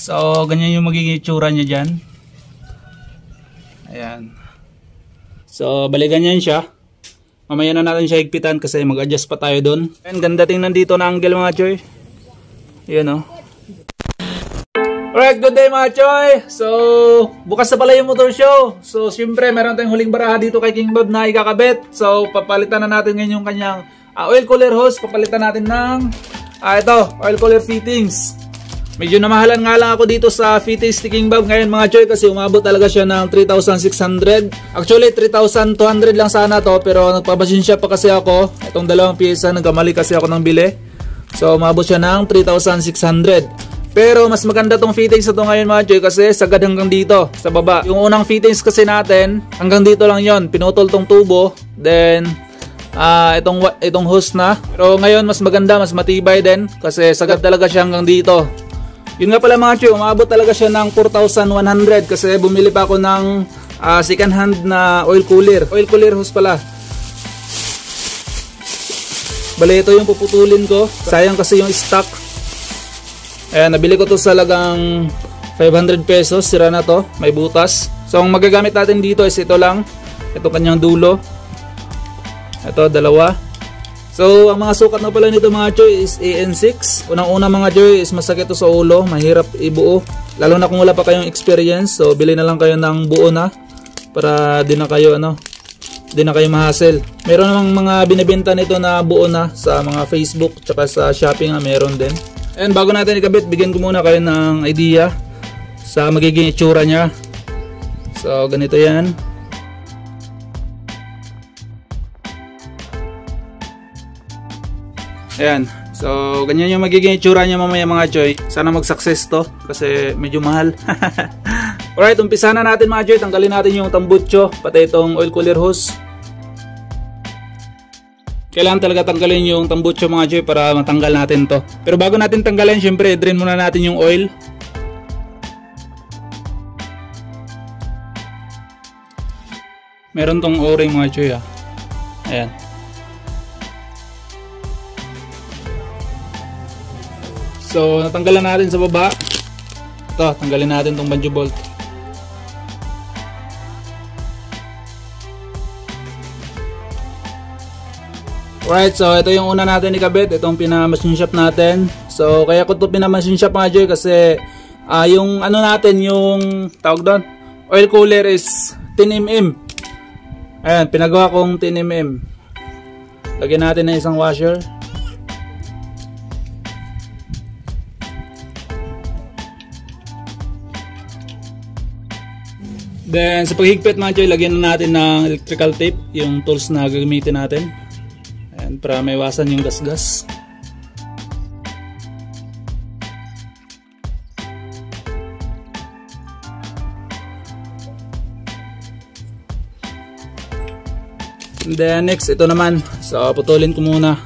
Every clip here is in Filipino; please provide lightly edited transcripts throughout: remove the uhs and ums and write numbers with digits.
So, ganyan yung magiging itsura niya dyan. Ayan. So, balikan yan siya. Mamaya na natin siya higpitan kasi mag-adjust pa tayo dun. Ayan, ganda tingnan dito na angle mga choy. Ayan o. Alright, good day mga choy. So, bukas na pala yung motor show. So, syempre, meron tayong huling baraha dito kay King Bob na ikakabit. So, papalitan na natin ngayon yung kanyang oil cooler hose. Papalitan natin ng ito, oil cooler fittings. Medyo namahalan nga lang ako dito sa fittings ni King Bob ngayon mga choy kasi umabot talaga siya ng 3,600. Actually 3,200 lang sana to pero nagpabasinsya pa kasi ako. Itong dalawang pyesa nagkamali kasi ako ng bili. So umabot siya ng 3,600. Pero mas maganda tong fittings na to ngayon mga choy kasi sagad hanggang dito sa baba. Yung unang fittings kasi natin hanggang dito lang yon, pinutol tong tubo. Then itong hose na. Pero ngayon mas maganda, mas matibay din kasi sagad talaga siya hanggang dito. Yun nga pala mga choy, umabot talaga siya ng 4,100 kasi bumili pa ako ng second hand na oil cooler hose pala. Bale ito yung puputulin ko, sayang kasi yung stock. Ayan, nabili ko to sa lagang 500 pesos, sira na to, may butas. So ang magagamit natin dito is ito lang, ito kanyang dulo. Ito, dalawa. So, ang mga sukat na pala nito mga choy is AN6. Unang-una mga choy is masakit to sa ulo, mahirap ibuo. Lalo na kung wala pa kayong experience. So, bili na lang kayo ng buo na para di na kayo ma-hassle. Meron namang mga binibenta nito na buo na sa mga Facebook tsaka sa Shopee nga meron din. And bago natin ikabit, bigyan ko muna kayo ng idea sa magiging itsura niya. So, ganito yan. Ayan, so ganyan yung magiging itsura niya mamaya mga choy. Sana mag-success to kasi medyo mahal. Alright, umpisa na natin mga choy. Tanggalin natin yung tambucho, pati itong oil cooler hose. Kailangan talaga tanggalin yung tambucho mga choy para matanggal natin to. Pero bago natin tanggalin, syempre drain muna natin yung oil. Meron tong o-ring mga choy Ayan. So, natanggalan natin sa baba. Ito, tanggalin natin tong banjo bolt. Alright, so ito yung una natin ikabit. Itong pinamachine shop natin. So, kaya ko ito pinamachine shop mga choy kasi yung ano natin, yung tawag doon, oil cooler is 10mm. Ayan, pinagawa kong 10mm. Lagyan natin ng isang washer. Then sa paghigpit mga choy, lagyan na natin ng electrical tape, yung tools na gagamitin natin. Ayan, para maiwasan yung gasgas. And then next, ito naman. So putulin ko muna.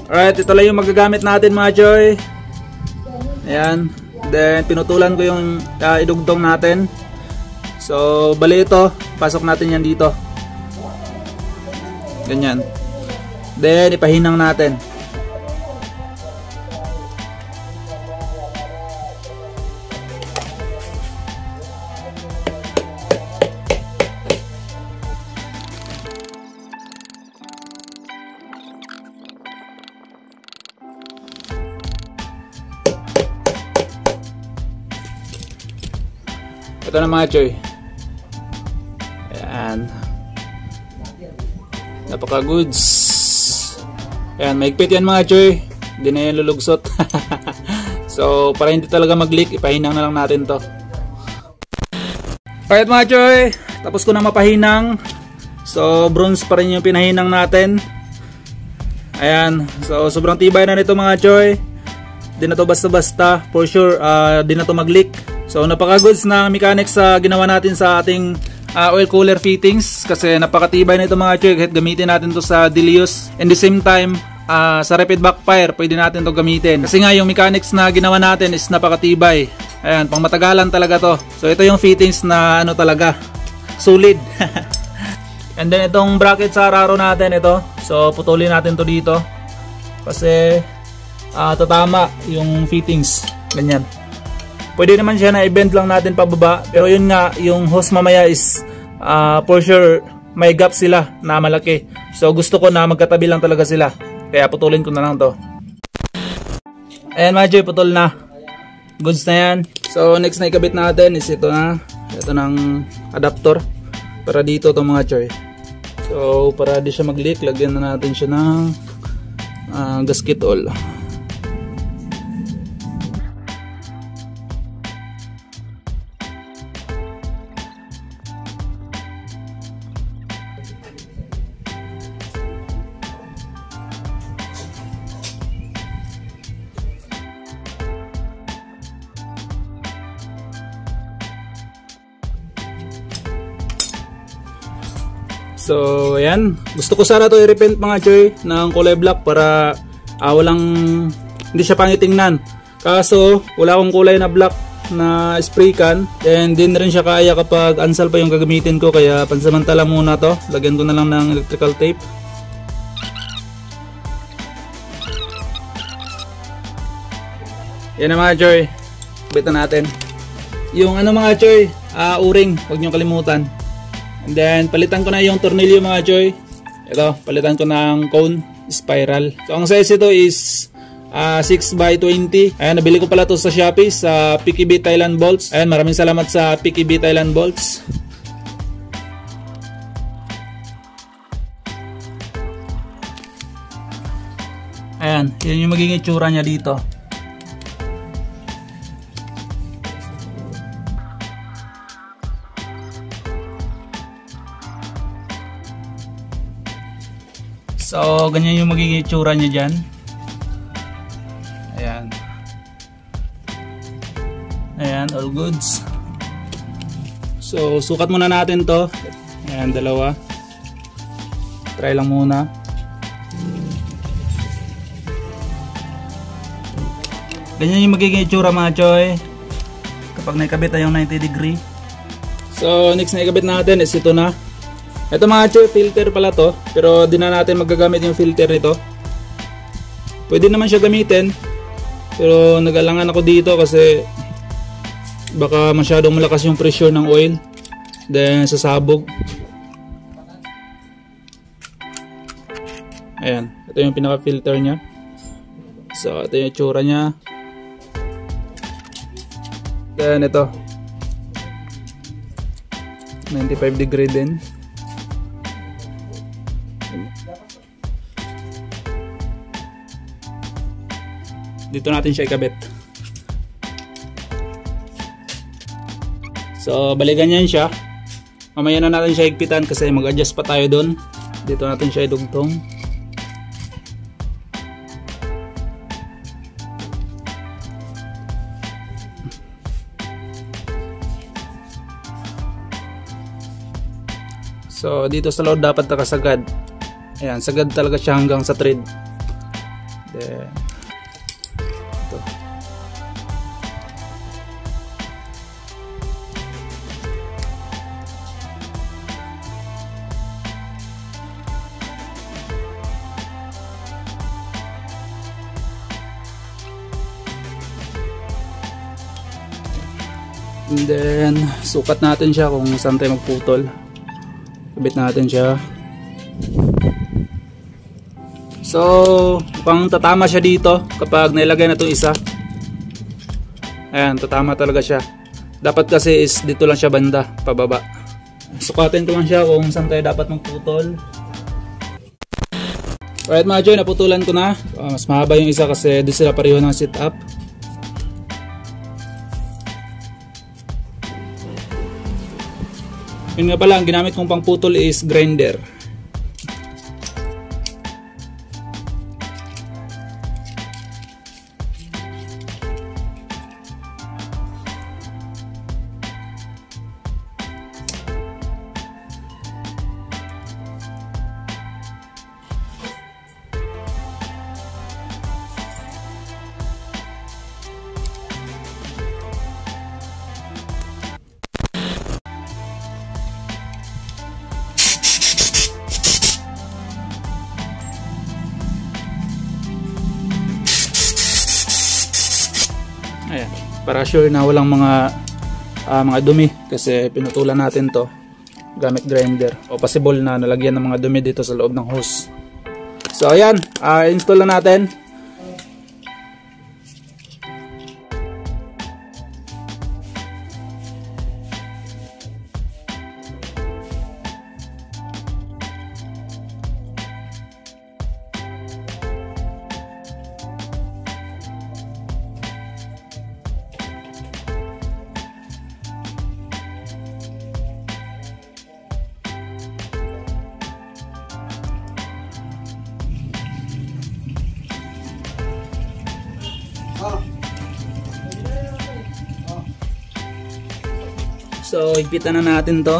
Alright, ito lang yung magagamit natin mga choy. Ayan. Then pinutulan ko yung idugtong natin. So bali ito, pasok natin yan dito. Ganyan. Then ipahinang natin. Ito na mga choy. Ayan. Napaka goods. Ayan, maigpit yan mga choy. Hindi na yan lulugsot. So, para hindi talaga mag-leak, ipahinang na lang natin to. Alright mga choy, tapos ko na mapahinang. So, bronze pa rin yung pinahinang natin. Ayan. So, sobrang tibay na nito mga choy. Di na to basta-basta. For sure, di na to mag-leak. So napaka-goods na mechanics sa ginawa natin sa ating oil cooler fittings kasi napakatibay na ito mga choy kahit gamitin natin to sa daily use. And the same time sa rapid backfire pwede natin to gamitin kasi nga yung mechanics na ginawa natin is napakatibay. Ayan, pang matagalan talaga to. So ito yung fittings na ano talaga, solid. And then itong bracket sa araro natin ito. So putulin natin to dito. Kasi tatama yung fittings. Ganyan. Pwede naman siya na i-bend lang natin pababa. Pero yun nga, yung hose mamaya is for sure may gap sila na malaki. So gusto ko na magkatabi lang talaga sila. Kaya putulin ko na lang to. Ayan mga Joy, putol na. Goods na yan. So next na ikabit natin is ito na. Ito ng adapter. Para dito to mga Joy. So para di siya mag-leak, lagyan na natin siya ng gasket oil. So ayan, gusto ko sana to i-repaint mga Choy ng kulay black para hindi siya pangitingnan. Kaso wala akong kulay na black na spray can, and din rin siya kaya kapag ansal pa yung gagamitin ko, kaya pansamantala muna to. Lagyan ko na lang ng electrical tape. Yan na mga Choy, bitan natin yung mga Choy, o-ring, huwag nyo kalimutan. And then palitan ko na yung tornilyo mga Choy. Ito, palitan ko ng cone spiral. So ang size ito is 6x20. Ayan, nabili ko pala to sa Shopee sa PKB Thailand Bolts. Ayan, maraming salamat sa PKB Thailand Bolts. Ayan, yun yung magiging itsura niya dito. So, ganyan yung magiging itsura niya dyan. Ayan. Ayan, all goods. So, sukat muna natin to. Ayan, dalawa. Try lang muna. Ganyan yung magiging itsura mga Choy kapag naikabit na yung 90 degree. So, next na ikabit natin is ito na. Ito mga Choy, filter pala to, pero di na natin magagamit yung filter nito. Pwede naman siya gamitin, pero nag-alangan ako dito kasi baka masyadong malakas yung pressure ng oil, then sasabog. Ayan, ito yung pinaka filter nya. So ito yung itsura nya. Then ito 95 degree din. Dito natin siya ikabit. So balikan yan siya. Mamaya na natin siya higpitan kasi mag-adjust pa tayo doon. Dito natin siya idugtong. So dito sa load dapat nakasagad. Ayan, sagad talaga siya hanggang sa thread. Then ito. And then sukat natin siya kung saan tayo magputol. Kabit natin siya. So mukhang tatama siya dito kapag nailagay na itong isa. Ayan, tatama talaga siya. Dapat kasi is dito lang siya banda, pababa. Sukatin ko lang siya kung saan tayo dapat magputol. Alright mga Joy, naputulan ko na. Mas mahaba yung isa kasi di sila pareho ng setup. Yun nga pala, ang ginamit kong pangputol is grinder. para sure na walang mga dumi, kasi pinutulan natin to gamit grinder, o possible na nalagyan ng mga dumi dito sa loob ng hose. So ayan, install na natin. So, higpitan na natin to.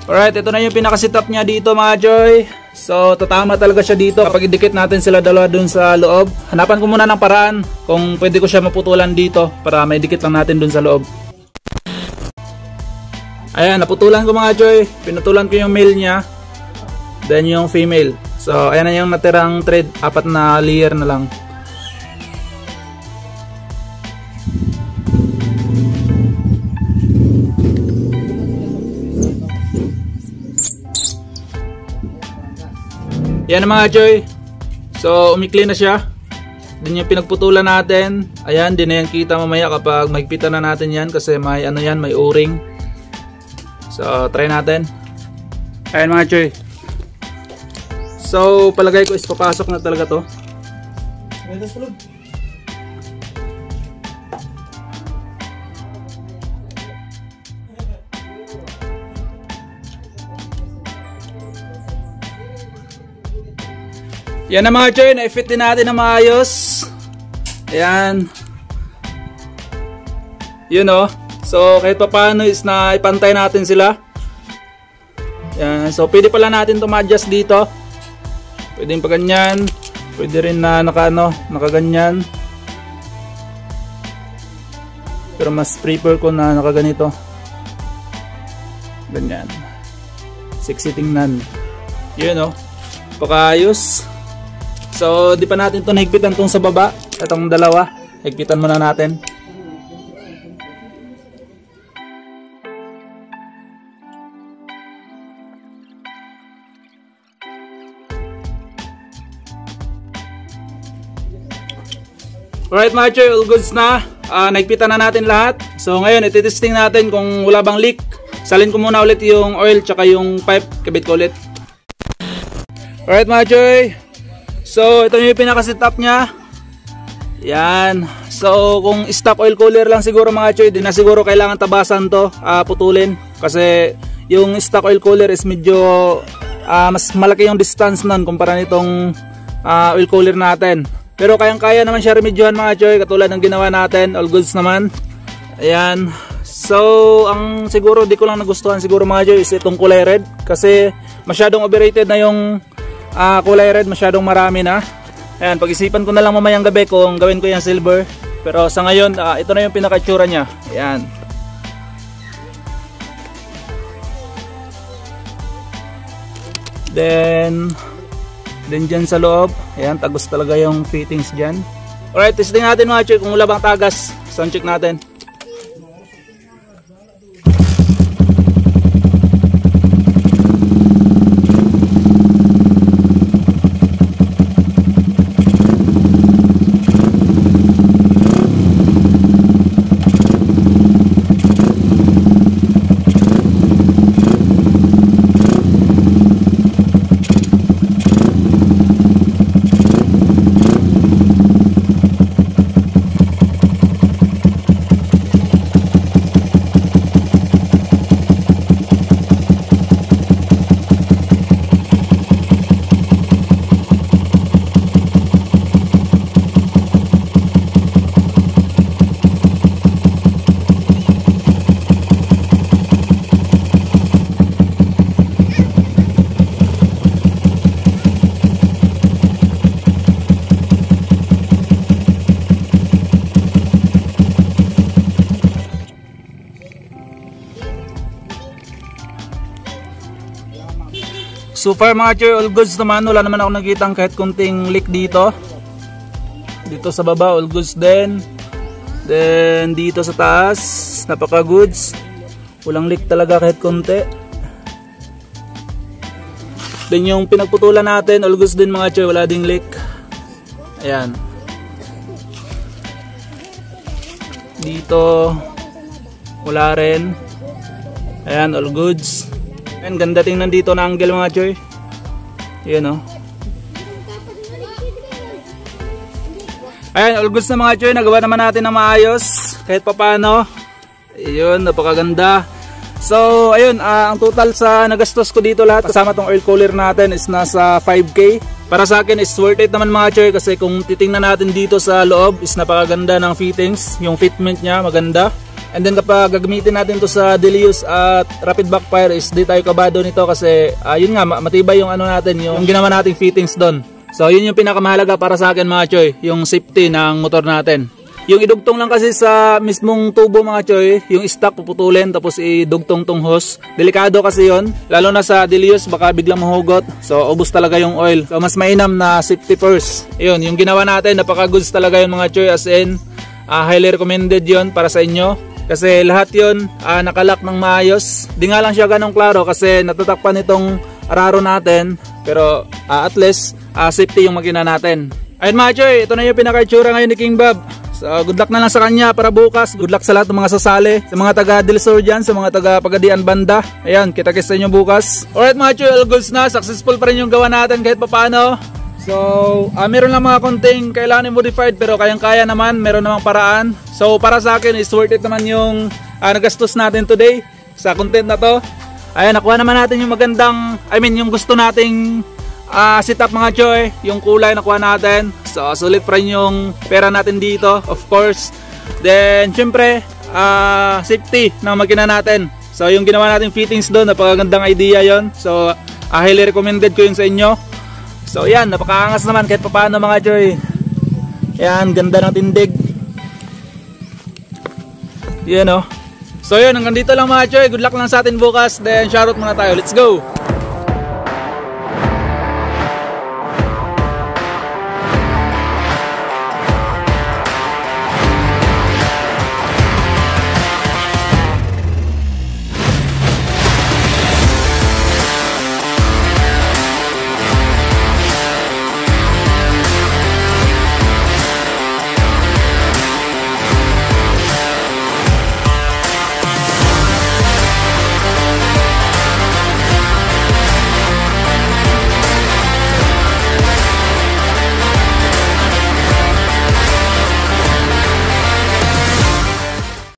Alright, ito na yung pinaka-setup niya dito mga Joy. So, tatama talaga siya dito kapag idikit natin sila dalawa dun sa loob. Hanapan ko muna ng paraan kung pwede ko siya maputulan dito para may dikit lang natin dun sa loob. Ayan, naputulan ko mga Joy. Pinutulan ko yung male niya, then yung female. So, ayan na yung natirang thread. 4 na layer na lang. Yan na mga Joy. So umikli na siya. Din yung pinagputulan natin. Ayan, din na yan kita mamaya kapag mahigpitan na natin yan, kasi may ano yan, may o-ring. So try natin. Ayan mga Joy. So palagay ko is papasok na talaga to. Yan na mga Joy, na-fit din natin na maayos. Ayan. Yun o. So kahit pa paano is na ipantay natin sila. Ayan. So pwede pala natin to ma-adjust dito. Pwede pa ganyan. Pwede rin na nakaganyan. Pero mas prefer ko na nakaganito. Ganyan. Sexy tingnan. Yun o. Pakaayos. So, di pa natin ito nahigpitan itong sa baba. Itong dalawa. Higpitan muna natin. Alright mga Joy, all goods na. Nahigpitan na natin lahat. So, ngayon, ititesting natin kung wala bang leak. Salin ko muna ulit yung oil tsaka yung pipe. Kabit ko ulit. Alright mga Joy. So, ito yung pinaka-setup niya. Yan. So, kung stock oil cooler lang siguro mga Joy, di na siguro kailangan tabasan to, putulin. Kasi yung stock oil cooler is medyo mas malaki yung distance nun kumpara nitong oil cooler natin. Pero kayang-kaya naman siya remedyohan mga Joy, katulad ng ginawa natin. All goods naman. Ayan. So, ang siguro di ko lang nagustuhan siguro mga Joy is itong kulay red. Kasi masyadong overrated na yung kulay red, masyadong marami na. Ayan, pag-isipan ko na lang mamayang gabi kung gawin ko yung silver. Pero sa ngayon, ito na yung pinaka-itsura niya. Ayan. Then dyan sa loob, ayan, tagos talaga yung fittings dyan. Alright, testing natin mga Joy kung wala bang tagas. Sound check natin. So far mga choy, all goods naman. Wala naman ako nakitang kahit kunting leak dito. Dito sa baba, all goods din. Then dito sa taas, napaka goods. Walang leak talaga kahit konti. Then yung pinagputulan natin, all goods din mga choy, wala ding leak. Ayan. Dito wala rin. Ayan, all goods. Ayan, ganda tingnan dito na angle mga choy. Ayan o. Ayan, all goods na mga choy. Nagawa naman natin na maayos kahit papano. Ayun, napakaganda. So ayun, ang total sa nagastos ko dito lahat kasama tong oil cooler natin is nasa 5K. Para sa akin is worth it naman mga choy, kasi kung titingnan natin dito sa loob is napakaganda ng fittings. Yung fitment niya maganda. And then kapag gagamitin natin to sa daily use at rapid backfire is di tayo kabado nito kasi yun nga, matibay yung ano natin, yung ginawa nating fittings doon. So yun yung pinakamahalaga para sa akin mga choy, yung safety ng motor natin. Yung idugtong lang kasi sa mismong tubo mga choy, yung stock puputulin tapos idugtong tong hose. Delikado kasi yun, lalo na sa daily use baka biglang mahugot. So ubos talaga yung oil. So mas mainam na safety first. Yun, yung ginawa natin, napaka goods talaga yung mga choy, as in highly recommended yun para sa inyo. Kasi lahat yun nakalak ng maayos. Di nga lang siya ganong klaro kasi natatakpan itong araro natin. Pero at least safety yung makina natin. Ayun mga choy, ito na yung pinaka-itsura ngayon ni King Bob. So good luck na lang sa kanya para bukas. Good luck sa lahat ng mga sasali, sa mga taga Del Sur dyan, sa mga taga Pagadian Banda. Ayan, kita-kits sa inyo bukas. Alright mga choy, all goods na. Successful pa rin yung gawa natin kahit papano. So meron lang mga konting kailangan i-modified pero kayang-kaya naman, meron namang paraan. So para sa akin is worth it naman yung nagastos natin today sa content na to. Ayan, nakuha naman natin yung magandang, yung gusto nating setup mga choy. Yung kulay nakuha natin. So sulit pa rin yung pera natin dito, of course. Then syempre safety ng makina natin. So yung ginawa natin fittings doon, napakagandang idea yon. So highly recommended ko yun sa inyo. So yan, napakaangas naman kahit papaano mga choy. Yan, ganda ng tindig. Yan o. So yun, hanggang dito lang mga choy. Good luck lang sa atin bukas. Then shoutout muna tayo. Let's go!